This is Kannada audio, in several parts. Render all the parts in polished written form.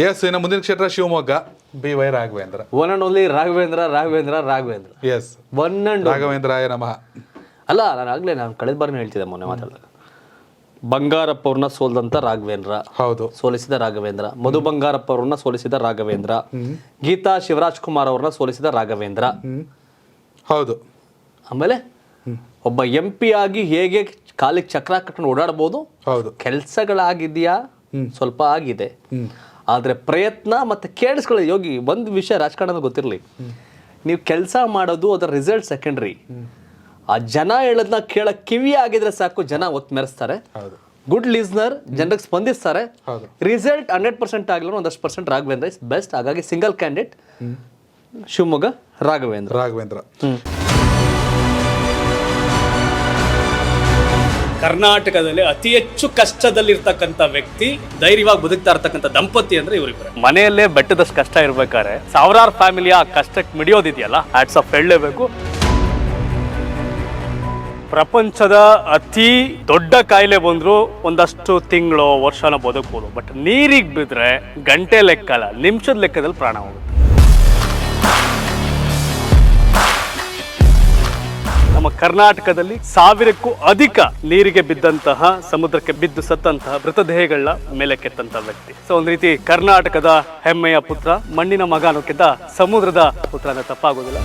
ಎಸ್. ಇನ್ನು ಮುಂದಿನ ಕ್ಷೇತ್ರ Shivamogga, BY Raghavendra. One and only Raghavendra. Yes, one and ರಾಘವೇಂದ್ರಾಯ ನಮಃ. ಅಲ್ಲ, ನಾನು ಕಳೆದ ಬಾರಿನ ಹೇಳ್ತಿದ್ದೆ ಮೊನ್ನೆ ಮಾತಾಡಿದಾಗ. ಬಂಗಾರಪ್ಪ ಅವ್ರನ್ನ ಸೋಲ್ದಂತ ರಾಘವೇಂದ್ರ, ಹೌದು, ಸೋಲಿಸಿದ ರಾಘವೇಂದ್ರ. ಮಧು ಬಂಗಾರಪ್ಪ ಅವ್ರನ್ನ ಸೋಲಿಸಿದ ರಾಘವೇಂದ್ರ. ಗೀತಾ ಶಿವರಾಜ್ ಕುಮಾರ್ ಅವ್ರನ್ನ ಸೋಲಿಸಿದ ರಾಘವೇಂದ್ರ. ಹೌದು. ಆಮೇಲೆ ಒಬ್ಬ MP ಆಗಿ ಹೇಗೆ ಕಾಲಿಗೆ ಚಕ್ರ ಕಟ್ಕೊಂಡು ಓಡಾಡ್ಬೋದು, ಹೌದು. ಕೆಲಸಗಳಾಗಿದೆಯಾ? ಸ್ವಲ್ಪ ಆಗಿದೆ. ಆದ್ರೆ ಪ್ರಯತ್ನ ಮತ್ತೆ ಕೇಳಿಸ್ಕೊಳ್ಳಿ. ಯೋಗಿ, ಒಂದು ವಿಷಯ ರಾಜಕಾರಣದಲ್ಲಿ ಗೊತ್ತಿರಲಿ, ನೀವು ಕೆಲಸ ಮಾಡೋದು ಅದರ ರಿಸಲ್ಟ್ ಸೆಕೆಂಡ್ರಿ. ಆ ಜನ ಹೇಳೋದನ್ನ ಕೇಳಕ್ ಕಿವಿ ಆಗಿದ್ರೆ ಸಾಕು, ಜನ ಒತ್ತು ಮೆರೆಸ್ತಾರೆ. ಗುಡ್ ಲಿಸ್ನರ್, ಜನರಿಗೆ ಸ್ಪಂದಿಸ್ತಾರೆ. ರಿಸಲ್ಟ್ 100% ಆಗಲಿ, ಒಂದಷ್ಟು % ರಾಘವೇಂದ್ರ ಇಸ್ ಬೆಸ್ಟ್. ಹಾಗಾಗಿ ಸಿಂಗಲ್ ಕ್ಯಾಂಡಿಡೇಟ್ ಶಿವಮೊಗ್ಗ ರಾಘವೇಂದ್ರ. ಕರ್ನಾಟಕದಲ್ಲಿ ಅತಿ ಹೆಚ್ಚು ಕಷ್ಟದಲ್ಲಿರ್ತಕ್ಕಂಥ ವ್ಯಕ್ತಿ, ಧೈರ್ಯವಾಗಿ ಬದುಕ್ತಾ ಇರ್ತಕ್ಕಂಥ ದಂಪತಿ ಅಂದ್ರೆ ಇವರಿಬ್ಬರು. ಮನೆಯಲ್ಲೇ ಬೆಟ್ಟದಷ್ಟು ಕಷ್ಟ ಇರ್ಬೇಕಾದ್ರೆ ಸಾವಿರಾರು ಫ್ಯಾಮಿಲಿಯ ಕಷ್ಟಕ್ಕೆ ಮಿಡಿಯೋದಿದೆಯಲ್ಲ, ಹ್ಯಾಟ್ಸ್ ಆಫ್ ಹೇಳಲೇಬೇಕು. ಪ್ರಪಂಚದ ಅತಿ ದೊಡ್ಡ ಕಾಯಿಲೆ ಬಂದ್ರು ಒಂದಷ್ಟು ತಿಂಗಳು ವರ್ಷನ ಬದುಕಬಹುದು. ಬಟ್ ನೀರಿಗೆ ಬಿದ್ರೆ ಗಂಟೆ ಲೆಕ್ಕ ಅಲ್ಲ, ನಿಮಿಷದ ಲೆಕ್ಕದಲ್ಲಿ ಪ್ರಾಣ ಹೋಗುತ್ತೆ. ನಮ್ಮ ಕರ್ನಾಟಕದಲ್ಲಿ 1000ಕ್ಕೂ ಅಧಿಕ ನೀರಿಗೆ ಬಿದ್ದಂತಹ, ಸಮುದ್ರಕ್ಕೆ ಬಿದ್ದು ಸತ್ತಂತಹ ಮೃತದೇಹಗಳನ್ನ ಮೇಲೆ ಕೆತ್ತಂತಹ ವ್ಯಕ್ತಿ. ಸೊ ಒಂದ್ ರೀತಿ ಕರ್ನಾಟಕದ ಹೆಮ್ಮೆಯ ಪುತ್ರ, ಮಣ್ಣಿನ ಮಗ ಅನ್ನೋಕ್ಕಿಂತ ಸಮುದ್ರದ ಪುತ್ರ ಅಂದ್ರೆ ತಪ್ಪಾಗೋದಿಲ್ಲ.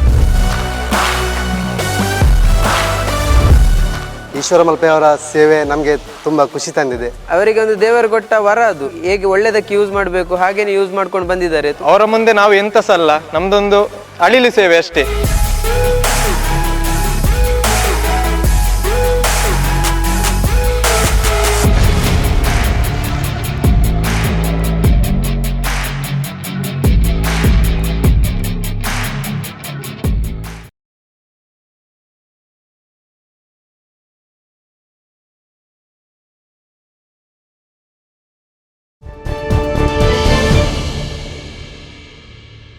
ಈಶ್ವರ ಮಲ್ಪೆ ಅವರ ಸೇವೆ ನಮಗೆ ತುಂಬಾ ಖುಷಿ ತಂದಿದೆ. ಅವರಿಗೆ ಒಂದು ದೇವರು ಕೊಟ್ಟ ವರ ಅದು. ಹೇಗೆ ಒಳ್ಳೆದಕ್ಕೆ ಯೂಸ್ ಮಾಡಬೇಕು ಹಾಗೇನೆ ಯೂಸ್ ಮಾಡ್ಕೊಂಡು ಬಂದಿದ್ದಾರೆ. ಅವರ ಮುಂದೆ ನಾವು ಎಂತ ಸಲ್ಲ, ನಮ್ದೊಂದು ಅಳಿಲು ಸೇವೆ ಅಷ್ಟೇ.